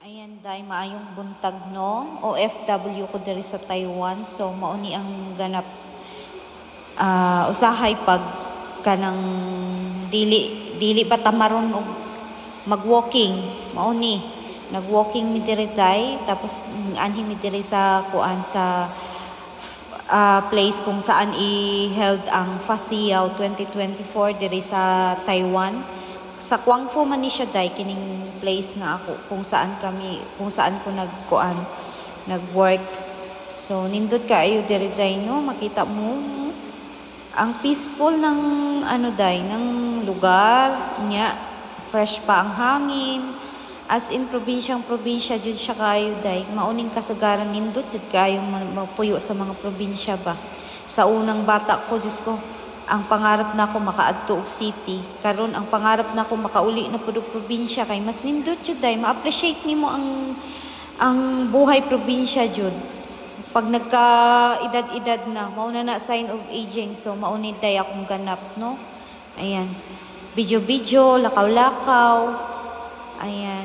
Ayan, day maayong buntag no. OFW ko diri sa Taiwan. So mauni ang ganap usahay pag kanang dili ba tamaron og mag-walking. Mauni nag-walking mi diri day, tapos anhi mi diri sa kuan sa place kung saan i-held ang FASIAW 2024 diri sa Taiwan. Sa Guangzhou man ni siya day, kining place nga ako kung saan ko nag-work. So nindot kaayo diri day no, makita mo ang peaceful ng ng lugar niya, fresh pa ang hangin. As in probinsya jud siya kayo day, mauning kasagaran nindot jud kayo mapuyo sa mga probinsya ba. Sa unang bata ko, Diyos ko, ang pangarap na ako makaadto og city. Karon ang pangarap na ako makauli na pud og probinsya, kay mas nindot jud day, ma-appreciate nimo ang buhay probinsya jud. Pag nagka-edad na, mao na sign of aging. So maunid day akong ganap no. Ayan. Video, lakaw-lakaw. Ayan.